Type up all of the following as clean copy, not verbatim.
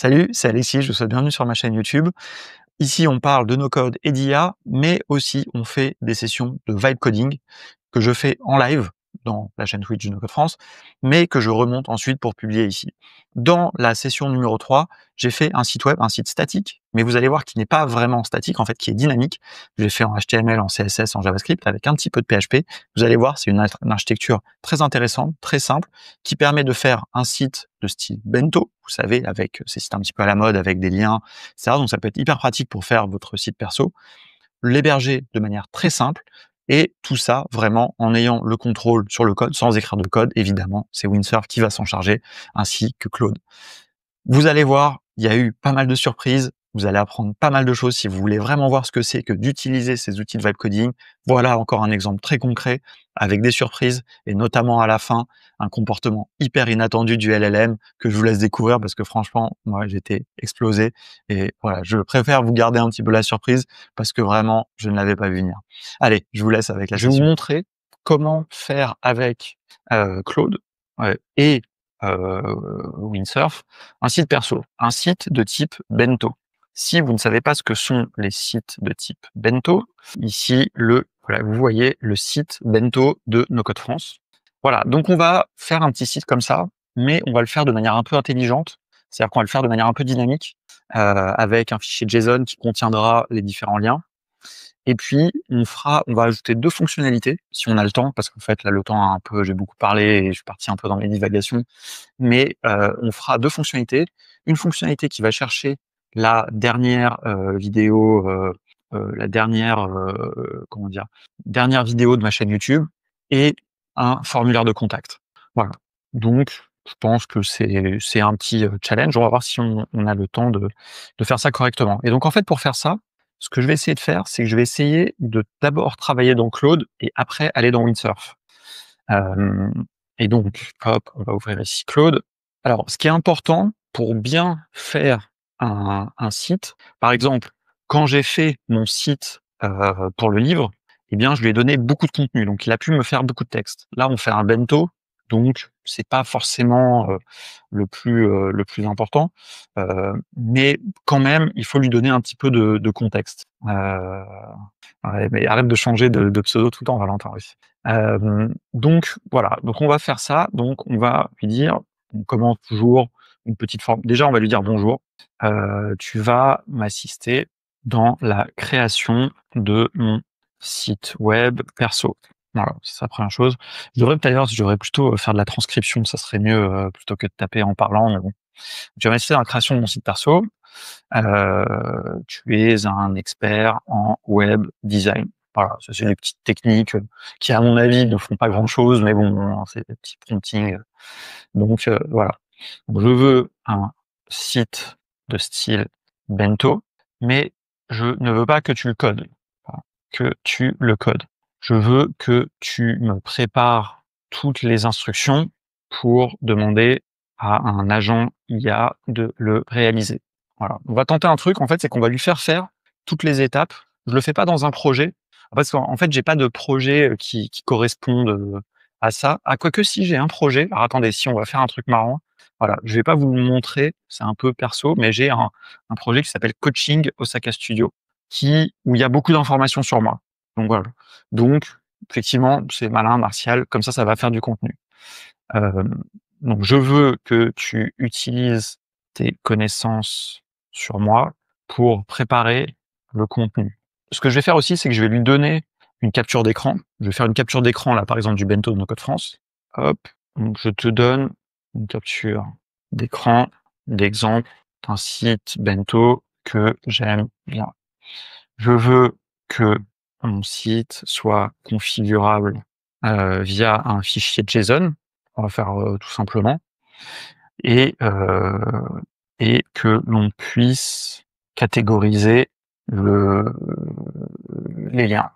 Salut, c'est Alexis, je vous souhaite bienvenue sur ma chaîne YouTube. Ici, on parle de no-code et d'IA, mais aussi on fait des sessions de vibe coding que je fais en live dans la chaîne Twitch de No Code France, mais que je remonte ensuite pour publier ici. Dans la session numéro 3, j'ai fait un site web, un site statique, mais vous allez voir qu'il n'est pas vraiment statique, en fait, qui est dynamique. Je l'ai fait en HTML, en CSS, en JavaScript, avec un petit peu de PHP. Vous allez voir, c'est une architecture très intéressante, très simple, qui permet de faire un site de style bento, vous savez, avec ces sites un petit peu à la mode, avec des liens, etc. Donc ça peut être hyper pratique pour faire votre site perso, l'héberger de manière très simple, et tout ça vraiment en ayant le contrôle sur le code, sans écrire de code, évidemment, c'est Windsurf qui va s'en charger, ainsi que Claude. Vous allez voir, il y a eu pas mal de surprises, vous allez apprendre pas mal de choses si vous voulez vraiment voir ce que c'est que d'utiliser ces outils de vibe coding. Voilà encore un exemple très concret avec des surprises et notamment à la fin, un comportement hyper inattendu du LLM que je vous laisse découvrir parce que franchement, moi j'étais explosé et voilà, je préfère vous garder un petit peu la surprise parce que vraiment, je ne l'avais pas vu venir. Allez, je vous laisse avec la session. Je vais vous montrer comment faire avec Claude et Windsurf, un site perso, un site de type bento. Si vous ne savez pas ce que sont les sites de type bento, ici voilà, vous voyez le site bento de No Code France. Voilà, donc on va faire un petit site comme ça, mais on va le faire de manière un peu intelligente, c'est-à-dire qu'on va le faire de manière un peu dynamique, avec un fichier JSON qui contiendra les différents liens. Et puis, on va ajouter 2 fonctionnalités, si on a le temps, parce qu'en fait, là, le temps a un peu j'ai beaucoup parlé et je suis parti un peu dans mes divagations. Mais, on fera 2 fonctionnalités. Une fonctionnalité qui va chercher la dernière, vidéo, la dernière, comment dire? Dernière vidéo de ma chaîne YouTube et un formulaire de contact. Voilà. Donc, je pense que c'est un petit, challenge. On va voir si on a le temps de faire ça correctement. Et donc en fait, pour faire ça, ce que je vais essayer de faire, c'est que je vais essayer de d'abord travailler dans Claude et après aller dans Windsurf. Hem et donc, hop, on va ouvrir ici Claude. Alors, ce qui est important pour bien faire un site, par exemple, quand j'ai fait mon site, pour le livre, eh bien, je lui ai donné beaucoup de contenu, donc il a pu me faire beaucoup de texte. Là, on fait un bento, donc c'est pas forcément, le plus important, mais quand même, il faut lui donner un petit peu de contexte. Ouais, mais arrête de changer de pseudo tout le temps, Valentin, aussi. Donc voilà, donc on va faire ça, donc on va lui dire, on commence toujours une petite forme déjà on va lui dire: «Bonjour, tu vas m'assister dans la création de mon site web perso». Voilà, c'est la première chose. Je devrais plutôt, faire de la transcription, ça serait mieux, plutôt que de taper en parlant, mais bon. Tu vas m'assister dans la création de mon site perso. Tu es un expert en web design. Voilà, ça c'est des petites techniques, qui à mon avis ne font pas grand chose, mais bon, hein, c'est des petits prompting, donc voilà. Donc je veux un site de style bento, mais je ne veux pas que tu le codes, voilà, que tu le codes. Je veux que tu me prépares toutes les instructions pour demander à un agent IA de le réaliser. Voilà. On va tenter un truc, en fait, c'est qu'on va lui faire toutes les étapes. Je le fais pas dans un projet, parce qu'en fait, j'ai pas de projet, qui corresponde, à ça. Ah, quoique si, j'ai un projet. Alors attendez, si on va faire un truc marrant, voilà, je vais pas vous le montrer, c'est un peu perso, mais j'ai un projet qui s'appelle Coaching Osaka Studio, où il y a beaucoup d'informations sur moi. Donc voilà. Donc effectivement, c'est malin, Martial, comme ça va faire du contenu. Hem, donc je veux que tu utilises tes connaissances sur moi pour préparer le contenu. Ce que je vais faire aussi, c'est que je vais lui donner une capture d'écran. Je vais faire une capture d'écran là, par exemple, du bento de No Code France. Hop, donc je te donne une capture d'écran d'exemple d'un site bento que j'aime bien. Je veux que mon site soit configurable, via un fichier JSON. On va faire, tout simplement et que l'on puisse catégoriser le les liens.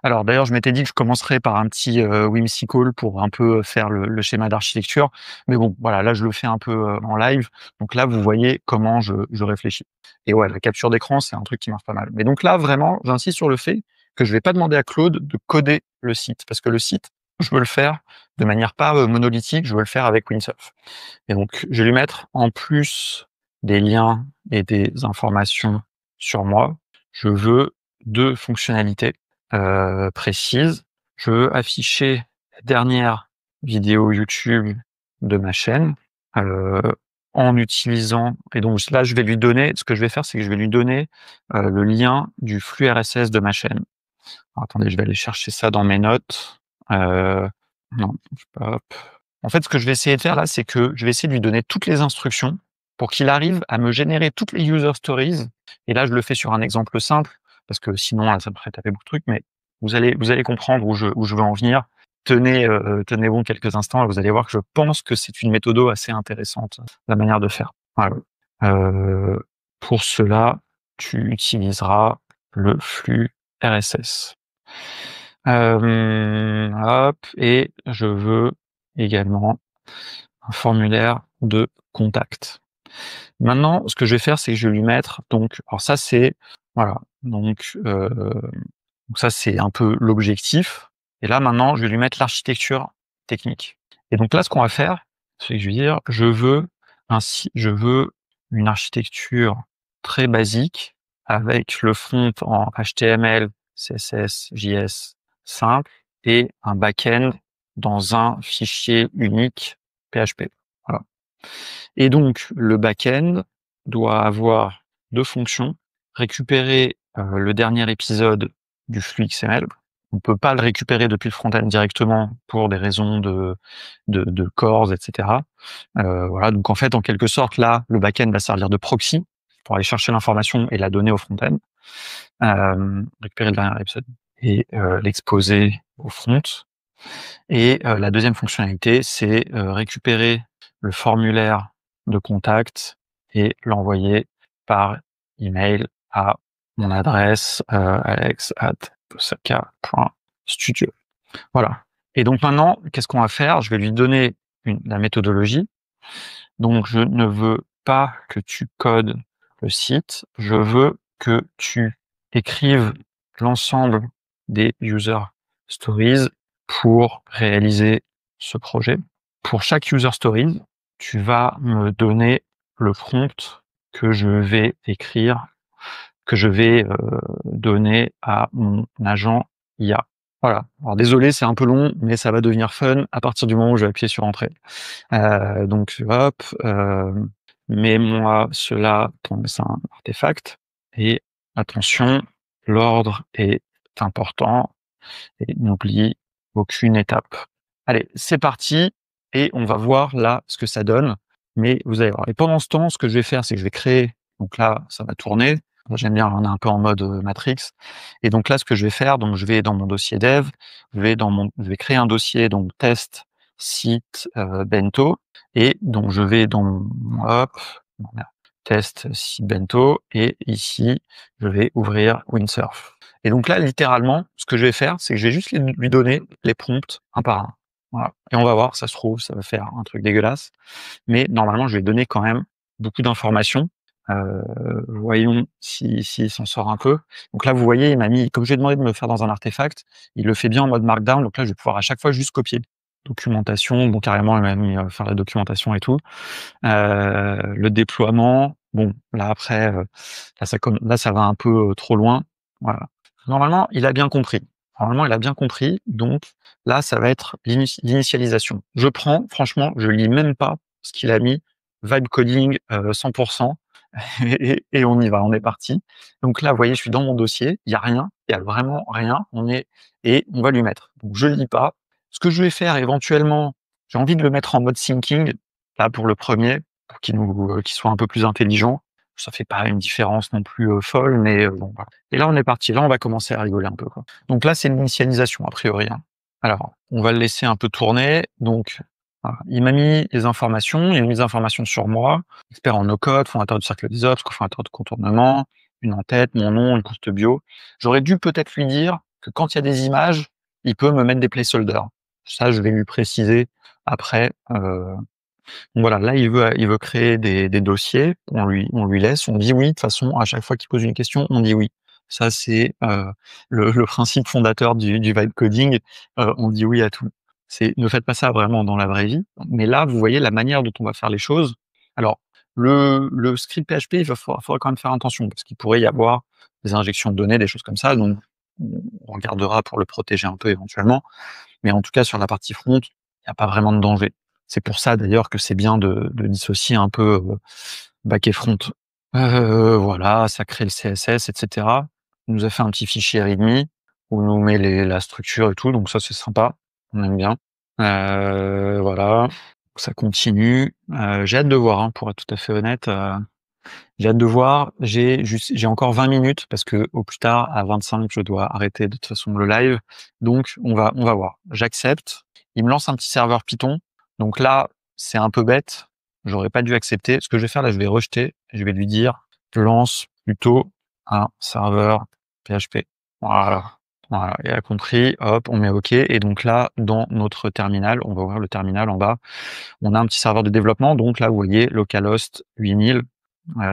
Alors d'ailleurs, je m'étais dit que je commencerais par un petit, whimsical pour un peu faire le schéma d'architecture, mais bon, voilà, là, je le fais un peu, en live, donc là, vous voyez comment je réfléchis et ouais, la capture d'écran, c'est un truc qui marche pas mal. Mais donc là, vraiment, j'insiste sur le fait que je vais pas demander à Claude de coder le site, parce que le site, je veux le faire de manière pas, monolithique, je veux le faire avec Windsurf et donc je vais lui mettre en plus des liens et des informations sur moi. Je veux 2 fonctionnalités, précises. Je veux afficher la dernière vidéo YouTube de ma chaîne, heu, en utilisant et donc là, je vais lui donner ce que je vais faire, c'est que je vais lui donner, le lien du flux RSS de ma chaîne. Alors attendez, je vais aller chercher ça dans mes notes. Non, hop. En fait, ce que je vais essayer de faire là, c'est que je vais essayer de lui donner toutes les instructions pour qu'il arrive à me générer toutes les user stories. Et là, je le fais sur un exemple simple parce que sinon, ça me ferait taper beaucoup de trucs, mais vous allez comprendre où je veux en venir. Tenez bon quelques instants et vous allez voir que je pense que c'est une méthode assez intéressante, la manière de faire. Voilà. Pour cela, tu utiliseras le flux RSS. Hop et je veux également un formulaire de contact. Maintenant, ce que je vais faire, c'est que je vais lui mettre donc alors ça c'est voilà, donc ça c'est un peu l'objectif et là maintenant je vais lui mettre l'architecture technique et donc là ce qu'on va faire, c'est que je vais dire: je veux une architecture très basique avec le front en HTML, CSS, JS simple et un back-end dans un fichier unique PHP. Voilà. Et donc le back-end doit avoir 2 fonctions: récupérer, le dernier épisode du flux XML. On peut pas le récupérer depuis le front-end directement pour des raisons de CORS et cetera. Voilà, donc en fait, en quelque sorte, là, le back-end va servir de proxy pour aller chercher l'information et la donner au front-end. Récupérer le dernier épisode et l'exposer au front. Et la deuxième fonctionnalité, c'est, récupérer le formulaire de contact et l'envoyer par email à mon adresse, alex@posaka.studio. Voilà. Et donc maintenant, qu'est-ce qu'on va faire? Je vais lui donner la méthodologie. Donc je ne veux pas que tu codes le site, je veux que tu écrives l'ensemble des user stories pour réaliser ce projet. Pour chaque user story, tu vas me donner le prompt que je vais écrire, que je vais, donner à mon agent IA. Voilà. Alors désolé, c'est un peu long, mais ça va devenir fun à partir du moment où je vais appuyer sur entrée. Donc hop, mets-moi cela dans un artefact et attention, l'ordre est important et n'oublie aucune étape. Allez, c'est parti et on va voir là ce que ça donne, mais vous allez voir et pendant ce temps, ce que je vais faire, c'est que je vais créer donc là, ça va tourner. Moi, j'aime bien, on est un peu en mode, Matrix et donc là, ce que je vais faire, donc je vais dans mon dossier dev, je vais créer un dossier donc test site, bento et donc je vais dans mon hop, non merde, test site bento et ici, je vais ouvrir Windsurf. Et donc là, littéralement, ce que je vais faire, c'est que je vais juste lui donner les prompts un par un. Voilà. Et on va voir, ça se trouve, ça va faire un truc dégueulasse. Mais normalement, je vais donner quand même beaucoup d'informations. Voyons s'il s'en sort un peu. Donc là, vous voyez, il m'a mis, comme j'ai demandé de me le faire dans un artefact, il le fait bien en mode Markdown. Donc là, je vais pouvoir à chaque fois juste copier. Documentation, bon carrément, il m'a mis faire la documentation et tout. Le déploiement, bon là après, là ça va un peu trop loin. Voilà. Normalement, il a bien compris. Normalement, il a bien compris. Donc là, ça va être l'initialisation. Je prends, franchement, je lis même pas ce qu'il a mis. Vibe coding 100% et on y va, on est parti. Donc là, vous voyez, je suis dans mon dossier, il y a rien, il y a vraiment rien. Et on va lui mettre. Donc je lis pas. Ce que je vais faire éventuellement, j'ai envie de le mettre en mode thinking, là pour le premier, pour qu'il soit un peu plus intelligent. Ça fait pas une différence non plus folle, mais bon, voilà. Et là, on est parti. Là, on va commencer à rigoler un peu, quoi. Donc là, c'est l'initialisation a priori, hein. Alors, on va le laisser un peu tourner. Donc, voilà. Il m'a mis les informations. Il a mis des informations sur moi. Expert en no-code, fondateur du Cercle des Ops, cofondateur de Contournement, une en-tête, mon nom, une courte bio. J'aurais dû peut-être lui dire que quand il y a des images, il peut me mettre des placeholders. Ça, je vais lui préciser après. Voilà, là, il veut créer des dossiers. On lui laisse. On dit oui. De toute façon, à chaque fois qu'il pose une question, on dit oui. Ça, c'est le principe fondateur du vibe coding. On dit oui à tout. Ne faites pas ça vraiment dans la vraie vie. Mais là, vous voyez la manière dont on va faire les choses. Alors, Le script PHP, faudra quand même faire attention parce qu'il pourrait y avoir des injections de données, des choses comme ça, donc on regardera pour le protéger un peu éventuellement. Mais en tout cas, sur la partie front, il n'y a pas vraiment de danger. C'est pour ça d'ailleurs que c'est bien de dissocier un peu back et front. Voilà, ça crée le CSS, etc. On nous a fait un petit fichier README où on nous met la structure et tout, donc ça c'est sympa, on aime bien. Voilà, ça continue. J'ai hâte de voir, hein, pour être tout à fait honnête. J'ai hâte de voir. J'ai encore 20 minutes parce que au plus tard, à 25, je dois arrêter de toute façon le live. Donc, on va voir. J'accepte. Il me lance un petit serveur Python. Donc là, c'est un peu bête. J'aurais pas dû accepter. Ce que je vais faire là, je vais rejeter. Je vais lui dire, je lance plutôt un serveur PHP. Voilà. Voilà. Il a compris. Hop, on met OK. Et donc là, dans notre terminal, on va ouvrir le terminal en bas. On a un petit serveur de développement. Donc là, vous voyez, localhost 8000.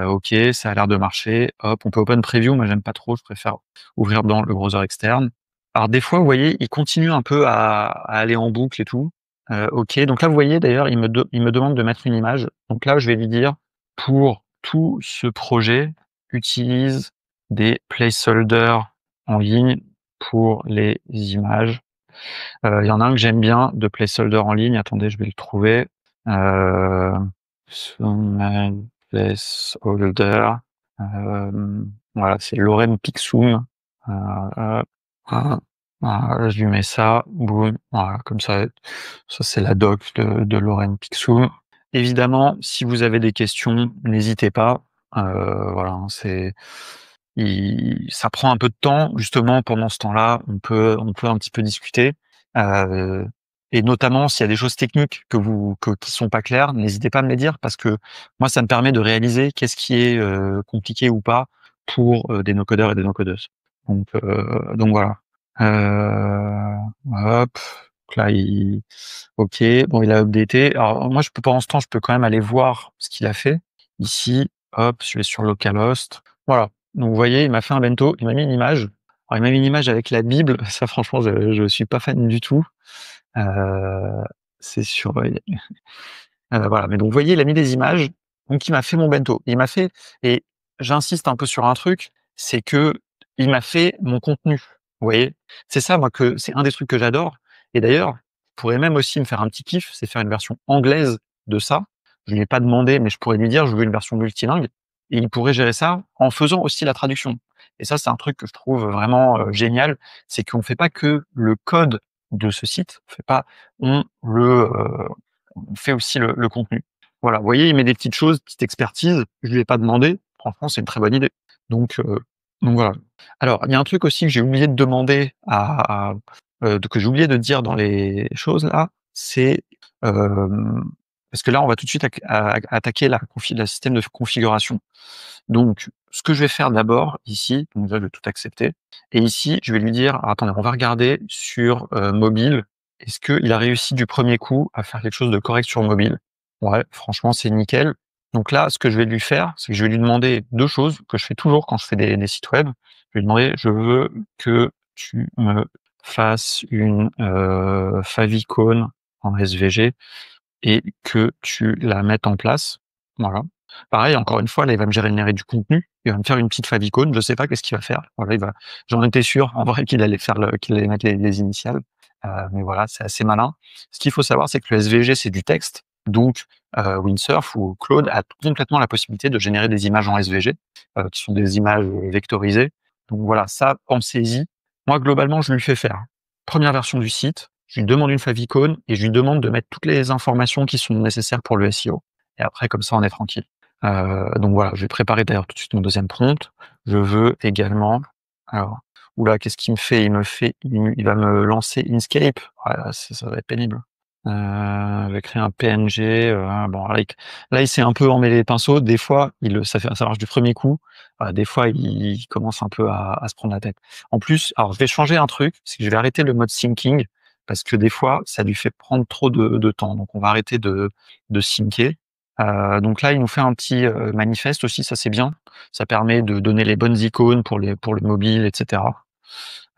OK, ça a l'air de marcher. Hop, on peut open preview. Moi, j'aime pas trop. Je préfère ouvrir dans le browser externe. Alors, des fois, vous voyez, il continue un peu à aller en boucle et tout. OK. Donc là, vous voyez, d'ailleurs, il me demande de mettre une image. Donc là, je vais lui dire, pour tout ce projet, utilise des placeholders en ligne pour les images. Il y en a un que j'aime bien de placeholder en ligne. Attendez, je vais le trouver. Placeholder. Voilà, c'est Lorem Pixum. Je lui mets ça, boum, voilà, comme ça. Ça, c'est la doc de Lorem Pixum. Évidemment, si vous avez des questions, n'hésitez pas. Voilà, ça prend un peu de temps. Justement, pendant ce temps-là, on peut un petit peu discuter. Et notamment, s'il y a des choses techniques qui sont pas claires, n'hésitez pas à me les dire parce que moi, ça me permet de réaliser qu'est-ce qui est compliqué ou pas pour des no-codeurs et des no-codeuses. Donc voilà. Hop. Donc là, OK. Bon, il a updaté. Alors moi, pendant ce temps, je peux quand même aller voir ce qu'il a fait. Ici, hop, je vais sur localhost. Voilà. Donc vous voyez, il m'a fait un bento. Il m'a mis une image. Alors il m'a mis une image avec la Bible. Ça, franchement, je suis pas fan du tout. C'est sur voilà, mais donc vous voyez, il a mis des images, donc il m'a fait mon bento. Il m'a fait et j'insiste un peu sur un truc, c'est que il m'a fait mon contenu. Vous voyez? C'est ça, moi, c'est un des trucs que j'adore et d'ailleurs, je pourrais même aussi me faire un petit kiff, c'est faire une version anglaise de ça. Je lui ai pas demandé, mais je pourrais lui dire: «Je veux une version multilingue» et il pourrait gérer ça en faisant aussi la traduction et ça, c'est un truc que je trouve vraiment, génial, c'est qu'on fait pas que le code de ce site, on fait aussi le contenu. Voilà, vous voyez, il met des petites choses, petite expertise, je lui ai pas demandé, franchement, c'est une très bonne idée. Donc, heu, donc voilà. Alors, il y a un truc aussi que j'ai oublié de demander que j'ai oublié de dire dans les choses là, c'est, parce que là, on va tout de suite attaquer la système de configuration. Donc, ce que je vais faire d'abord ici, donc là, je vais tout accepter et ici, je vais lui dire: alors, «Attendez, on va regarder sur, mobile, est-ce qu'il a réussi du premier coup à faire quelque chose de correct sur mobile?» Ouais, franchement, c'est nickel. Donc là, ce que je vais lui faire, c'est que je vais lui demander 2 choses que je fais toujours quand je fais des sites web. Je vais lui demander: «Je veux que tu me fasses une, favicon en SVG et que tu la mettes en place». Voilà. Pareil, encore une fois, là, il va me générer du contenu. Il va me faire une petite favicon. Je sais pas qu'est-ce qu'il va faire. Voilà, j'en étais sûr, en vrai, qu'il allait mettre les initiales. Mais voilà, c'est assez malin. Ce qu'il faut savoir, c'est que le SVG, c'est du texte. Donc, Windsurf ou Claude a complètement la possibilité de générer des images en SVG, qui sont des images vectorisées. Donc voilà, ça, pensez-y. Moi, globalement, je lui fais faire première version du site, je lui demande une favicon et je lui demande de mettre toutes les informations qui sont nécessaires pour le SEO. Et après, comme ça, on est tranquille. Donc voilà, je vais préparer d'ailleurs tout de suite mon deuxième prompt. Je veux également, alors, oula, qu'est-ce qu'il me fait? Il va me lancer Inkscape. Ouais, ça va être pénible. Je vais créer un PNG. Bon, là, il s'est un peu emmêlé les pinceaux. Des fois, ça marche du premier coup. Des fois, il commence un peu à se prendre la tête. En plus, alors, je vais changer un truc, c'est que je vais arrêter le mode syncing parce que des fois, ça lui fait prendre trop de temps. Donc, on va arrêter de syncer. Donc là, il nous fait un petit manifeste aussi, ça c'est bien. Ça permet de donner les bonnes icônes pour le mobile, etc.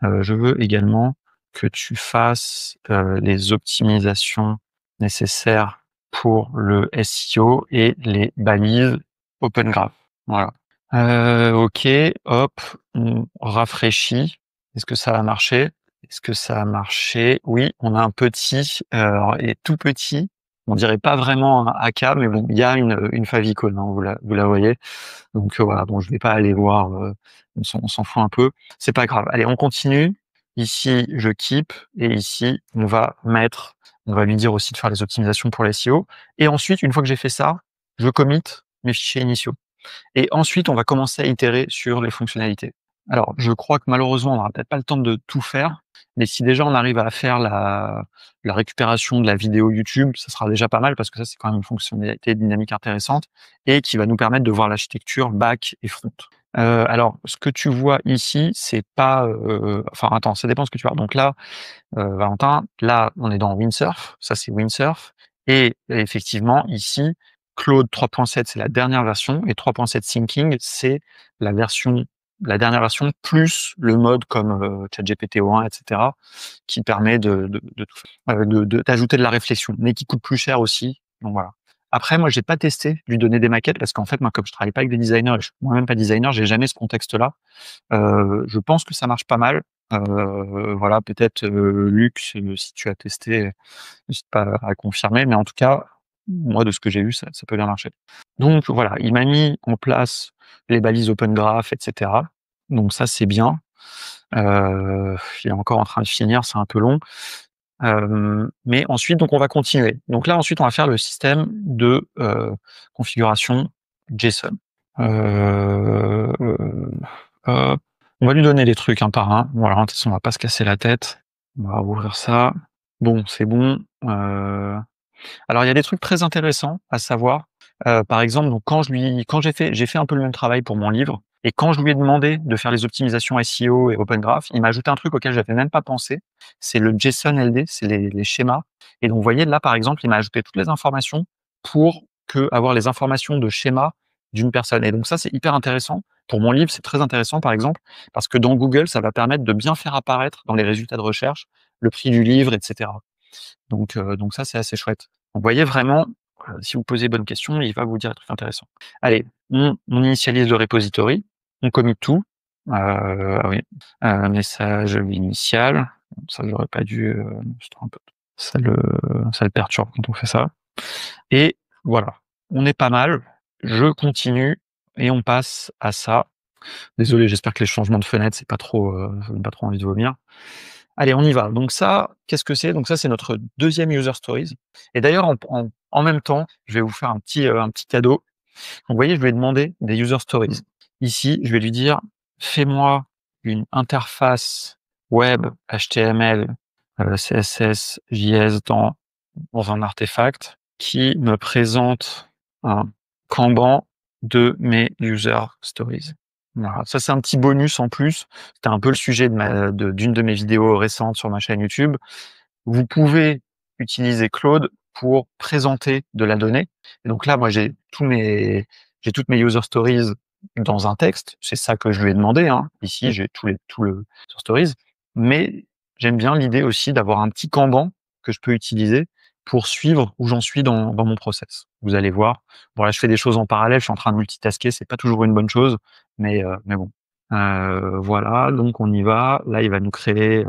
Je veux également que tu fasses les optimisations nécessaires pour le SEO et les balises Open Graph. Voilà. OK, hop, on rafraîchit. Est-ce que ça va marcher? Est-ce que ça a marché? Oui, on a un petit, alors il est tout petit. On dirait pas vraiment un AK, mais bon, il y a une favicon, hein, vous la voyez. Donc voilà, bon, je vais pas aller voir, on s'en fout un peu. C'est pas grave. Allez, on continue. Ici, je keep et ici, on va lui dire aussi de faire les optimisations pour les SEO. Et ensuite, une fois que j'ai fait ça, je commit mes fichiers initiaux. Et ensuite, on va commencer à itérer sur les fonctionnalités. Alors, je crois que malheureusement, on n'aura peut-être pas le temps de tout faire, mais si déjà on arrive à faire la récupération de la vidéo YouTube, ça sera déjà pas mal parce que ça, c'est quand même une fonctionnalité dynamique intéressante et qui va nous permettre de voir l'architecture back et front. Alors, ce que tu vois ici, c'est pas, enfin, attends, ça dépend ce que tu vois. Donc là, Valentin, là, on est dans Windsurf, ça c'est Windsurf, et effectivement, ici, Claude 3.7, c'est la dernière version, et 3.7 Thinking, c'est la version, la dernière version, plus le mode comme ChatGPT O1, etc., qui permet de tout faire, d'ajouter de la réflexion, mais qui coûte plus cher aussi. Donc voilà. Après, moi, j'ai pas testé lui donner des maquettes parce qu'en fait, moi, comme je travaille pas avec des designers, et je suis moi-même pas designer, j'ai jamais ce contexte-là. Je pense que ça marche pas mal. Voilà, peut-être, Luc, si tu as testé, n'hésite pas à confirmer, mais en tout cas, moi, de ce que j'ai vu, ça peut bien marcher. Donc voilà, il m'a mis en place les balises Open Graph, et cetera. Donc ça, c'est bien. Il est encore en train de finir, c'est un peu long. Mais ensuite, donc on va continuer. Donc là, ensuite, on va faire le système de configuration JSON. Hop. On va lui donner les trucs un par un. Voilà, de toute façon, on va pas se casser la tête. On va ouvrir ça. Bon, c'est bon. Alors, il y a des trucs très intéressants à savoir. Par exemple, donc quand j'ai fait un peu le même travail pour mon livre, et quand je lui ai demandé de faire les optimisations SEO et Open Graph, il m'a ajouté un truc auquel j'avais même pas pensé. C'est le JSON LD, c'est les schémas. Et donc, vous voyez, là, par exemple, il m'a ajouté toutes les informations pour avoir les informations de schéma d'une personne. Et donc, ça, c'est hyper intéressant. Pour mon livre, c'est très intéressant, par exemple, parce que dans Google, ça va permettre de bien faire apparaître dans les résultats de recherche le prix du livre, etc. Donc ça, c'est assez chouette. Vous voyez vraiment, si vous posez bonne question, il va vous dire des trucs intéressants. Allez, on initialise le repository, on commit tout. Ah oui, message initial. Ça, j'aurais pas dû, un peu. Ça le perturbe quand on fait ça. Et voilà, on est pas mal. Je continue et on passe à ça. Désolé, j'espère que les changements de fenêtre, c'est pas trop, ça donne pas trop envie de vomir. Allez, on y va. Donc ça, qu'est-ce que c'est? Donc ça, c'est notre deuxième user stories. Et d'ailleurs, en même temps, je vais vous faire un petit cadeau. Donc, vous voyez, je lui ai demandé des user stories. Ici, je vais lui dire, fais-moi une interface web HTML, CSS, JS dans un artefact qui me présente un Kanban de mes user stories. Voilà, ça c'est un petit bonus en plus. C'était un peu le sujet d'une de mes vidéos récentes sur ma chaîne YouTube. Vous pouvez utiliser Claude pour présenter de la donnée. Et donc là, moi, j'ai toutes mes user stories dans un texte. C'est ça que je lui ai demandé, hein. Ici, j'ai tout le user stories. Mais j'aime bien l'idée aussi d'avoir un petit Kanban que je peux utiliser pour suivre où j'en suis dans mon process. Vous allez voir. Bon, là, je fais des choses en parallèle. Je suis en train de multitasker. C'est pas toujours une bonne chose, mais bon. Voilà. Donc, on y va. Là, il va nous créer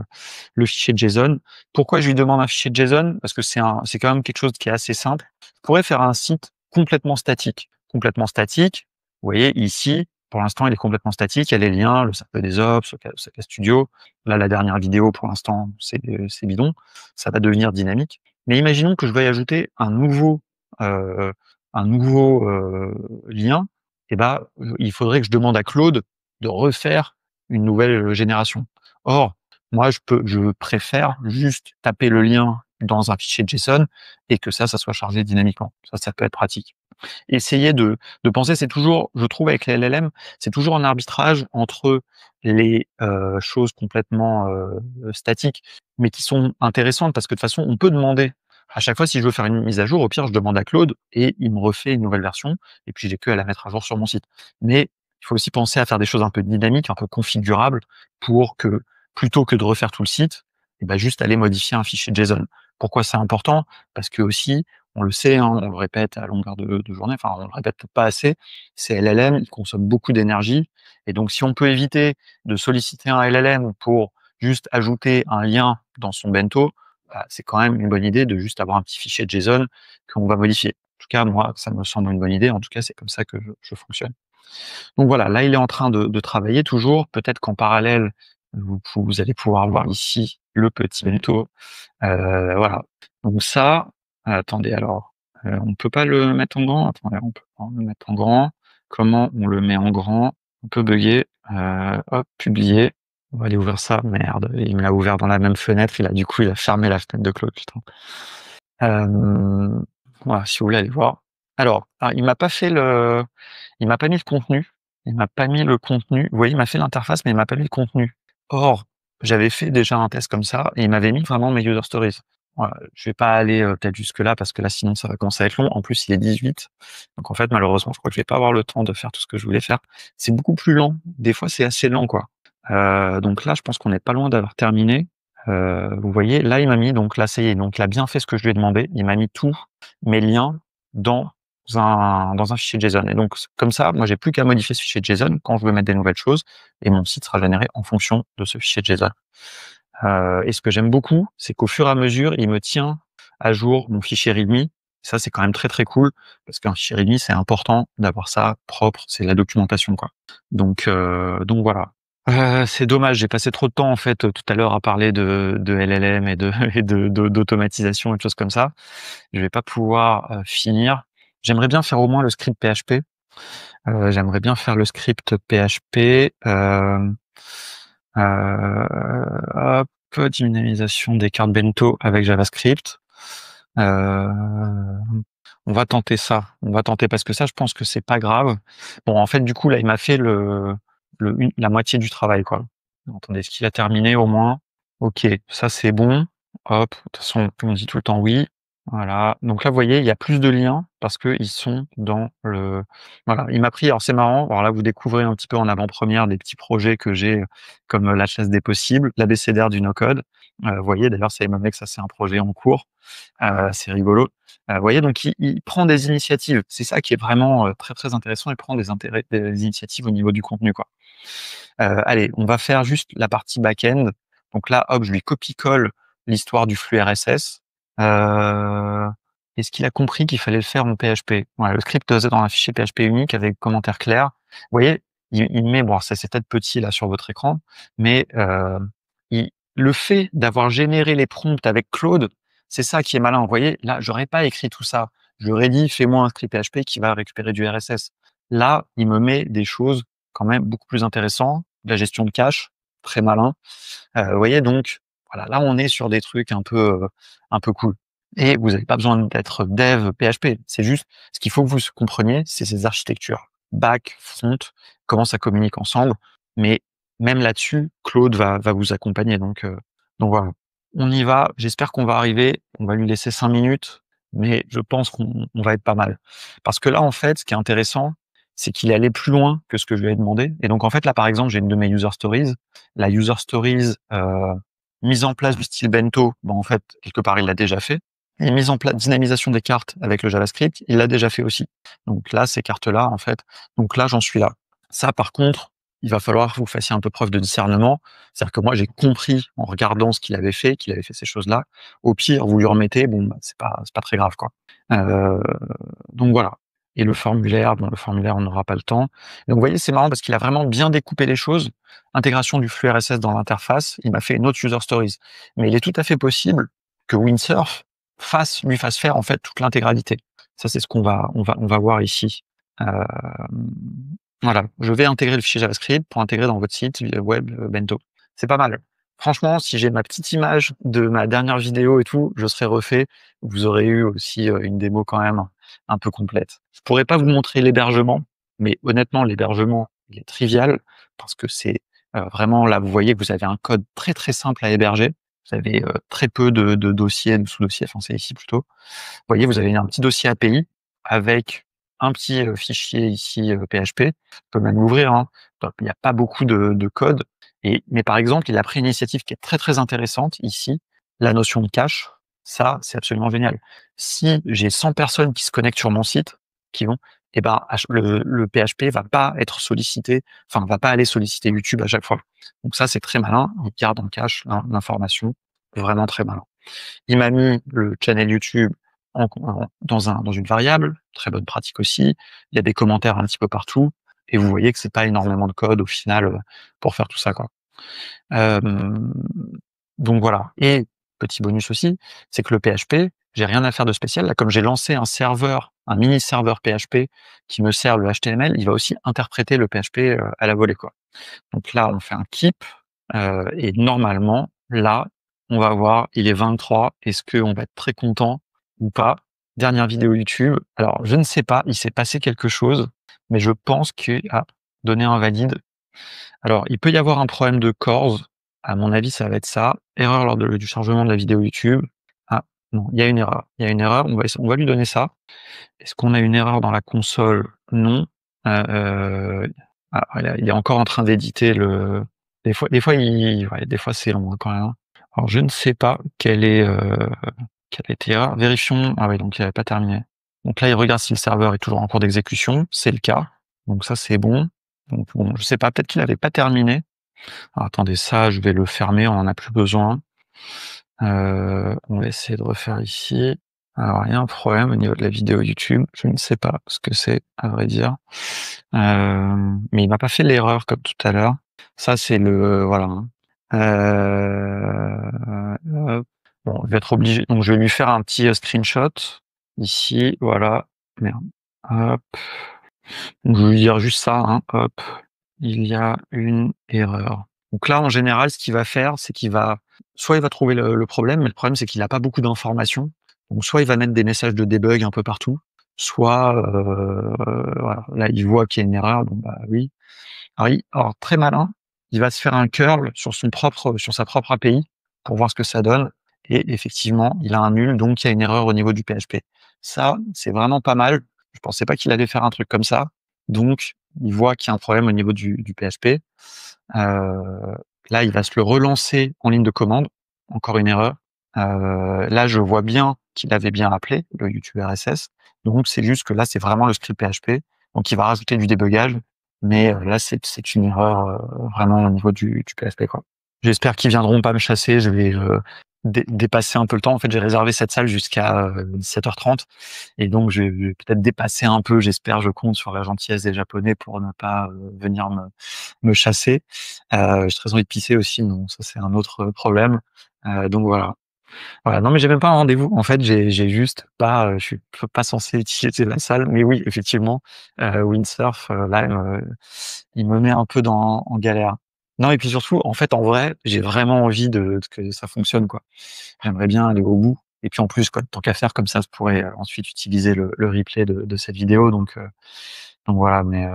le fichier JSON. Pourquoi je lui demande un fichier JSON? Parce que c'est quand même quelque chose qui est assez simple. Je pourrais faire un site complètement statique. Complètement statique. Vous voyez, ici, pour l'instant, il est complètement statique. Il y a les liens, le cercle des ops, le CK Studio. Là, la dernière vidéo, pour l'instant, c'est bidon. Ça va devenir dynamique. Mais imaginons que je veuille ajouter euh, un nouveau lien. Et ben, il faudrait que je demande à Claude de refaire une nouvelle génération. Or, moi, je préfère juste taper le lien dans un fichier JSON et que ça soit chargé dynamiquement. Ça peut être pratique. Essayer de penser, c'est toujours, je trouve, avec les LLM, c'est toujours un arbitrage entre les choses complètement statiques, mais qui sont intéressantes parce que de toute façon, on peut demander à chaque fois si je veux faire une mise à jour, au pire, je demande à Claude et il me refait une nouvelle version et puis j'ai que à la mettre à jour sur mon site. Mais il faut aussi penser à faire des choses un peu dynamiques, un peu configurables pour que plutôt que de refaire tout le site, et ben juste aller modifier un fichier JSON. Pourquoi c'est important? Parce que aussi, on le sait, hein, on le répète à longueur de journée, enfin, on le répète pas assez, ces LLM, ils consomment beaucoup d'énergie et donc si on peut éviter de solliciter un LLM pour juste ajouter un lien dans son bento, bah, c'est quand même une bonne idée de juste avoir un petit fichier JSON qu'on va modifier. En tout cas, moi, ça me semble une bonne idée. En tout cas, c'est comme ça que je fonctionne. Donc voilà, là, il est en train de travailler toujours. Peut-être qu'en parallèle, vous allez pouvoir voir ici le petit bento. Voilà. Donc ça, attendez alors, on peut pas le mettre en grand? Attendez, on peut pas le mettre en grand. Comment on le met en grand? On peut bugger. Hop, publier. On va aller ouvrir ça. Merde, il me l'a ouvert dans la même fenêtre. Il a fermé la fenêtre de Claude, putain. Voilà, si vous voulez aller voir. Alors, il m'a pas mis le contenu. Il m'a pas mis le contenu. Vous voyez, il m'a fait l'interface, mais il m'a pas mis le contenu. Or, j'avais fait déjà un test comme ça et il m'avait mis vraiment mes user stories. Voilà, je vais pas aller peut-être jusque-là parce que là, sinon, ça va commencer à être long. En plus, il est 18. Donc, en fait, malheureusement, je crois que je vais pas avoir le temps de faire tout ce que je voulais faire. C'est beaucoup plus lent. Des fois, c'est assez lent, quoi. Donc là, je pense qu'on n'est pas loin d'avoir terminé. Vous voyez, là, il m'a mis, donc là, ça y est, donc il a bien fait ce que je lui ai demandé. Il m'a mis tous mes liens dans un fichier JSON. Et donc, comme ça, moi, j'ai plus qu'à modifier ce fichier JSON quand je veux mettre des nouvelles choses et mon site sera généré en fonction de ce fichier JSON. Et ce que j'aime beaucoup, c'est qu'au fur et à mesure, il me tient à jour mon fichier README. Ça, c'est quand même très, très cool parce qu'un fichier README, c'est important d'avoir ça propre. C'est la documentation, quoi. Donc voilà. C'est dommage, j'ai passé trop de temps en fait tout à l'heure à parler de LLM et d'automatisation et de choses comme ça. Je vais pas pouvoir finir. J'aimerais bien faire au moins le script PHP. J'aimerais bien faire le script PHP. Hop, dynamisation des cartes bento avec JavaScript. Euh, on va tenter ça. On va tenter parce que ça, je pense que c'est pas grave. Bon, en fait, du coup, là, il m'a fait la moitié du travail, quoi. Attendez, est-ce qu'il a terminé au moins? Ok, ça c'est bon. Hop, de toute façon, on dit tout le temps oui. Voilà. Donc là, vous voyez, il y a plus de liens parce que ils sont dans le. Voilà. Il m'a pris. Alors c'est marrant. Alors là, vous découvrez un petit peu en avant-première des petits projets que j'ai, comme la chasse des possibles, l'abécédaire du no-code. Vous voyez, d'ailleurs, ça m'a que ça c'est un projet en cours. C'est rigolo. Vous voyez, donc il prend des initiatives. C'est ça qui est vraiment très très intéressant. Il prend des initiatives au niveau du contenu, quoi. Allez, on va faire juste la partie back-end. Donc là, hop, je lui copie-colle l'histoire du flux RSS. Est-ce qu'il a compris qu'il fallait le faire en PHP? Voilà, le script doit être dans un fichier PHP unique avec commentaire clair. Vous voyez, il met, bon, ça c'est peut-être petit là sur votre écran, mais le fait d'avoir généré les prompts avec Claude, c'est ça qui est malin. Vous voyez, là, j'aurais pas écrit tout ça. J'aurais dit, fais-moi un script PHP qui va récupérer du RSS. Là, il me met des choses quand même beaucoup plus intéressantes, de la gestion de cache, très malin. Vous voyez, donc, voilà, là, on est sur des trucs un peu cool. Et vous n'avez pas besoin d'être dev PHP. C'est juste, ce qu'il faut que vous compreniez, c'est ces architectures. Back, front, comment ça communique ensemble. Mais même là-dessus, Claude va vous accompagner. Donc voilà. On y va. J'espère qu'on va arriver. On va lui laisser 5 minutes, mais je pense qu'on va être pas mal. Parce que là, en fait, ce qui est intéressant, c'est qu'il est allé plus loin que ce que je lui ai demandé. Et donc, en fait, là, par exemple, j'ai une de mes user stories. La user stories, mise en place du style bento, bon, en fait, quelque part, il l'a déjà fait. Et mise en place, dynamisation des cartes avec le JavaScript, il l'a déjà fait aussi. Donc là, ces cartes-là, en fait, donc là, j'en suis là. Ça, par contre, il va falloir que vous fassiez un peu preuve de discernement. C'est-à-dire que moi, j'ai compris en regardant ce qu'il avait fait ces choses-là. Au pire, vous lui remettez, bon, bah, c'est pas très grave, quoi. Donc voilà. Et le formulaire, bon, le formulaire, on n'aura pas le temps. Et donc, vous voyez, c'est marrant parce qu'il a vraiment bien découpé les choses. Intégration du flux RSS dans l'interface. Il m'a fait une autre user stories. Mais il est tout à fait possible que Windsurf lui fasse faire, en fait, toute l'intégralité. Ça, c'est ce on va voir ici. Voilà. Je vais intégrer le fichier JavaScript pour intégrer dans votre site web bento. C'est pas mal. Franchement, si j'ai ma petite image de ma dernière vidéo et tout, je serai refait. Vous aurez eu aussi une démo quand même un peu complète. Je pourrais pas vous montrer l'hébergement, mais honnêtement, l'hébergement, il est trivial parce que c'est vraiment là, vous voyez que vous avez un code très très simple à héberger. Vous avez très peu de dossiers, de sous-dossiers, enfin c'est ici plutôt. Vous voyez, vous avez un petit dossier API avec un petit fichier ici PHP. Je peux même l'ouvrir, hein. Donc, il n'y a pas beaucoup de code. Mais par exemple, il a pris une initiative qui est très très intéressante ici, la notion de cache. Ça, c'est absolument génial. Si j'ai 100 personnes qui se connectent sur mon site, qui vont, et ben, le PHP va pas être sollicité, enfin, va pas aller solliciter YouTube à chaque fois. Donc ça, c'est très malin. Il garde en cache l'information. Vraiment très malin. Il m'a mis le channel YouTube dans une variable, très bonne pratique aussi. Il y a des commentaires un petit peu partout et vous voyez que c'est pas énormément de code au final, pour faire tout ça, quoi. Hem, donc voilà, et petit bonus aussi, c'est que le PHP, j'ai rien à faire de spécial. Là, comme j'ai lancé un serveur, un mini serveur PHP qui me sert le HTML, il va aussi interpréter le PHP, à la volée, quoi. Donc là, on fait un keep, et normalement, là, on va voir, il est 23. Est-ce qu'on va être très content ou pas? Dernière vidéo YouTube. Alors, je ne sais pas, il s'est passé quelque chose, mais je pense que donné un valide. Alors, il peut y avoir un problème de cores. À mon avis, ça va être ça. Erreur lors du chargement de la vidéo YouTube. Ah, non, il y a une erreur. Il y a une erreur. On va lui donner ça. Est-ce qu'on a une erreur dans la console? Non. Il est encore en train d'éditer le. Des fois c'est long, hein, quand même, hein. Alors, je ne sais pas quelle était l'erreur. Vérifions. Ah oui, donc il n'avait pas terminé. Donc là, il regarde si le serveur est toujours en cours d'exécution. C'est le cas. Donc ça, c'est bon. Donc bon, je sais pas, peut-être qu'il n'avait pas terminé. Alors attendez, ça, je vais le fermer, on en a plus besoin. On va essayer de refaire ici. Alors, il y a un problème au niveau de la vidéo YouTube. Je ne sais pas ce que c'est, à vrai dire. Mais il m'a pas fait l'erreur comme tout à l'heure. Ça, c'est voilà, hein. Hop. Bon, je vais être obligé. Donc, je vais lui faire un petit screenshot ici. Voilà. Merde. Hop. Donc, je vais lui dire juste ça, hein. Hop. Il y a une erreur. Donc là, en général, ce qu'il va faire, c'est qu'il va soit il va trouver le problème, mais le problème, c'est qu'il a pas beaucoup d'informations. Donc soit il va mettre des messages de debug un peu partout, soit, voilà, là, il voit qu'il y a une erreur, donc bah, oui. Alors très malin, il va se faire un curl sur sa propre API pour voir ce que ça donne et effectivement, il a un nul, donc il y a une erreur au niveau du PHP. Ça, c'est vraiment pas mal. Je pensais pas qu'il allait faire un truc comme ça. Donc, il voit qu'il y a un problème au niveau du PHP. Là, il va se le relancer en ligne de commande. Encore une erreur. Là, je vois bien qu'il avait bien appelé le YouTube RSS. Donc, c'est juste que là, c'est vraiment le script PHP. Donc, il va rajouter du débugage. Mais là, c'est une erreur vraiment au niveau du PHP, quoi. J'espère qu'ils viendront pas me chasser. Je vais dépasser un peu le temps. En fait, j'ai réservé cette salle jusqu'à 17h30. Et donc, je vais peut-être dépasser un peu, j'espère, je compte sur la gentillesse des Japonais pour ne pas venir me chasser. J'ai très envie de pisser aussi, non, ça c'est un autre problème. Donc voilà. Voilà, non mais j'ai même pas un rendez-vous. En fait, j'ai juste pas, je suis pas censé utiliser la salle. Mais oui, effectivement, Windsurf, là, il me met un peu en galère. Non et puis surtout, en fait, en vrai, j'ai vraiment envie de que ça fonctionne, quoi. J'aimerais bien aller au bout et puis en plus, quoi, tant qu'à faire comme ça, je pourrais, ensuite utiliser le replay de cette vidéo donc voilà, mais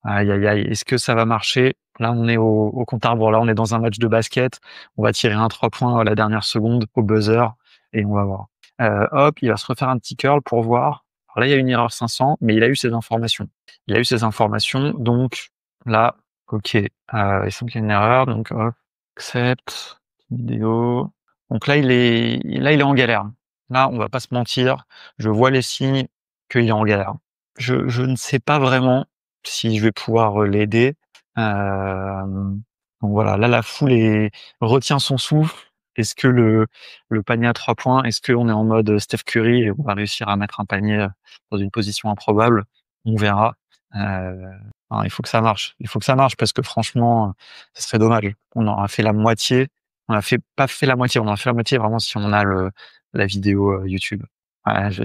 aïe, aïe, aïe, est-ce que ça va marcher? Là, on est au compte à rebours. Là, on est dans un match de basket. On va tirer un 3 points à la dernière seconde au buzzer et on va voir. Hop, il va se refaire un petit curl pour voir. Alors là, il y a une erreur 500, mais il a eu ses informations. Il a eu ses informations, donc là, OK, il semble qu'il y a une erreur, donc hop, accept, vidéo. Donc là, il est en galère. Là, on va pas se mentir, je vois les signes qu'il est en galère. Je ne sais pas vraiment si je vais pouvoir, l'aider. Donc voilà, là, la foule retient son souffle. Est-ce que le panier à 3 points, est-ce qu'on est en mode Steph Curry et on va réussir à mettre un panier, dans une position improbable? On verra. Non, il faut que ça marche. Il faut que ça marche parce que franchement, ce serait dommage. On aura fait la moitié. On a fait pas fait la moitié, on en a fait la moitié vraiment si on a la vidéo, YouTube. Ouais, j'ai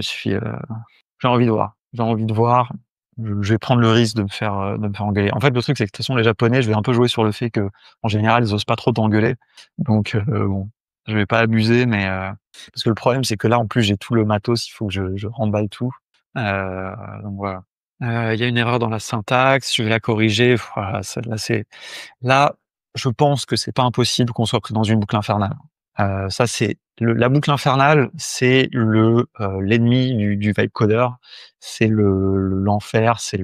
envie de voir. J'ai envie de voir. Je vais prendre le risque de me faire engueuler. En fait, le truc, c'est que de toute façon, les Japonais, je vais un peu jouer sur le fait que, en général, ils osent pas trop t'engueuler. Donc, bon, je vais pas abuser, mais parce que le problème, c'est que là, en plus, j'ai tout le matos, il faut que je remballe tout. Donc voilà. Il y a une erreur dans la syntaxe, je vais la corriger. Voilà, celle-là, là, je pense que c'est pas impossible qu'on soit pris dans une boucle infernale. Ça, c'est la boucle infernale, c'est l'ennemi du vibe coder, c'est l'enfer, c'est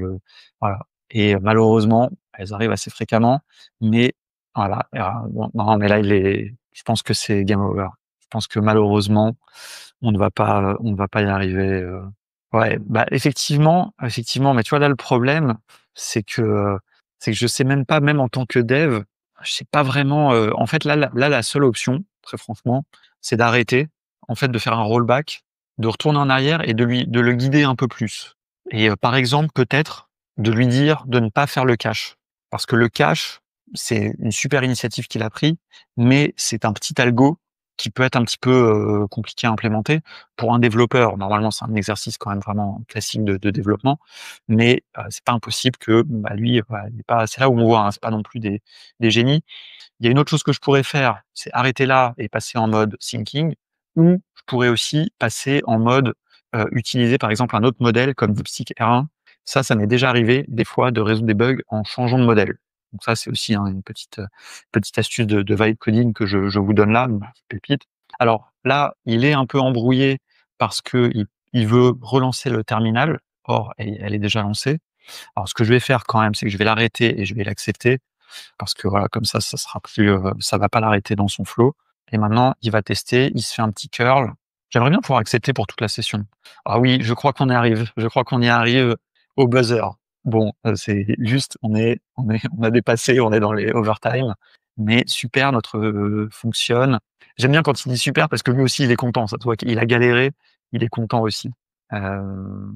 voilà. Et malheureusement, elles arrivent assez fréquemment, mais voilà. Bon, non, mais là, je pense que c'est game over. Je pense que malheureusement, on ne va pas y arriver, Ouais, bah, effectivement, mais tu vois, là, le problème, c'est que, heu, c'est que je sais même pas, même en tant que dev, je sais pas vraiment, en fait, la seule option, très franchement, c'est d'arrêter, en fait, de faire un rollback, de retourner en arrière et de le guider un peu plus et par exemple, peut-être, de lui dire de ne pas faire le cache. Parce que le cache, c'est une super initiative qu'il a pris, mais c'est un petit algo qui peut être un petit peu, compliqué à implémenter pour un développeur. Normalement, c'est un exercice quand même vraiment classique de développement, mais c'est pas impossible que, bah, lui, voilà, il est pas c'est là où on voit, hein, c'est pas non plus des génies. Il y a une autre chose que je pourrais faire, c'est arrêter là et passer en mode thinking, ou je pourrais aussi passer en mode, utiliser par exemple un autre modèle comme DeepSeek R1. Ça m'est déjà arrivé des fois de résoudre des bugs en changeant de modèle. Donc ça, c'est aussi, hein, une petite astuce de vibe coding que je vous donne là, une petite pépite. Alors là, il est un peu embrouillé parce qu'il veut relancer le terminal. Or, elle est déjà lancée. Alors ce que je vais faire quand même, c'est que je vais l'arrêter et je vais l'accepter parce que voilà, comme ça sera plus, ça va pas l'arrêter dans son flow et maintenant il va tester, il se fait un petit curl. J'aimerais bien pouvoir accepter pour toute la session. Ah oui, je crois qu'on y arrive au buzzer. Bon, c'est juste, on a dépassé, on est dans les overtime, mais super, notre, fonctionne. J'aime bien quand il dit super parce que lui aussi il est content, ça se voit qu'il a galéré, il est content aussi. Hem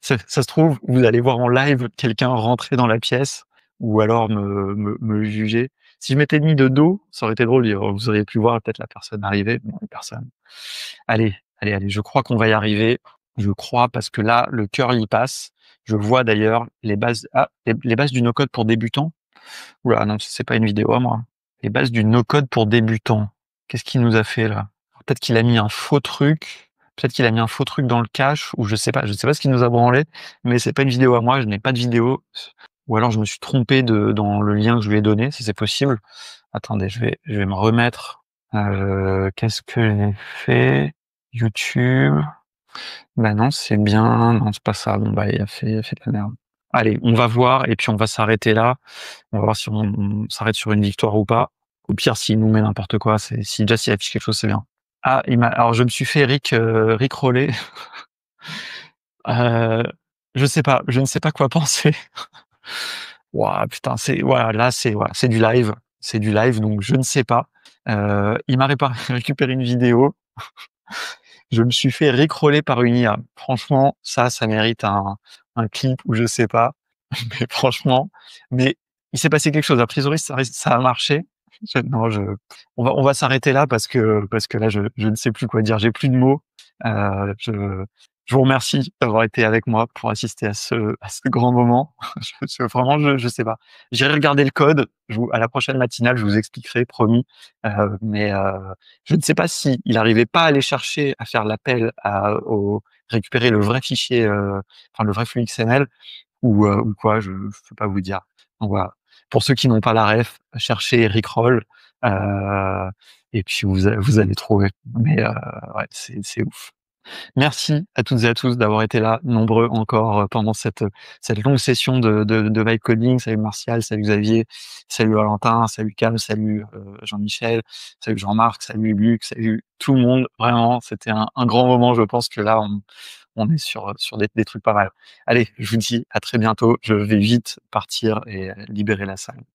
Ça se trouve, vous allez voir en live quelqu'un rentrer dans la pièce ou alors me juger. Si je m'étais mis de dos, ça aurait été drôle, vous auriez pu voir peut-être la personne arriver. Bon, personne. Allez, je crois qu'on va y arriver. Je crois parce que là, le cœur y passe. Je vois d'ailleurs les bases du no-code pour débutants. Ouh là, non, c'est pas une vidéo à moi. Les bases du no-code pour débutants. Qu'est-ce qu'il nous a fait là? Peut-être qu'il a mis un faux truc. Peut-être qu'il a mis un faux truc dans le cache ou je sais pas ce qu'il nous a branlé, mais c'est pas une vidéo à moi, je n'ai pas de vidéo. Ou alors je me suis trompé dans le lien que je lui ai donné, si c'est possible. Attendez, je vais me remettre. Qu'est-ce que j'ai fait? YouTube. Bah non, c'est bien. Non, c'est pas ça. Bon bah il a fait de la merde. Allez, on va voir et puis on va s'arrêter là. On va voir si on s'arrête sur une victoire ou pas. Au pire, s'il nous met n'importe quoi, si déjà s'il affiche quelque chose, c'est bien. Ah, alors je me suis fait rickroller. Heu, je ne sais pas quoi penser. Waouh, putain, voilà, là, c'est du live, donc je ne sais pas. Il m'a récupéré une vidéo. Je me suis fait rickroller par une IA. Franchement, ça mérite un clip ou je sais pas. Mais franchement, mais il s'est passé quelque chose. A priori, ça a marché. Je non, je on va s'arrêter là parce que là, je ne sais plus quoi dire. J'ai plus de mots. Je vous remercie d'avoir été avec moi pour assister à ce grand moment. Vraiment, je sais pas. J'irai regarder le code. À la prochaine matinale, je vous expliquerai, promis. Mais je ne sais pas si il arrivait pas à aller chercher à faire l'appel au récupérer le vrai fichier, enfin le vrai flux XML ou quoi, je peux pas vous dire. Donc voilà. Pour ceux qui n'ont pas la ref, cherchez Rickroll, heu et puis vous allez trouver. Mais ouais, c'est ouf. Merci à toutes et à tous d'avoir été là, nombreux encore, pendant cette longue session de vibe coding. Salut Martial, salut Xavier, salut Valentin, salut Cam, salut, Jean-Michel, salut Jean-Marc, salut Luc, salut tout le monde. Vraiment, c'était un grand moment. Je pense que là, on est sur des trucs pas mal. Allez, je vous dis à très bientôt. Je vais vite partir et libérer la salle.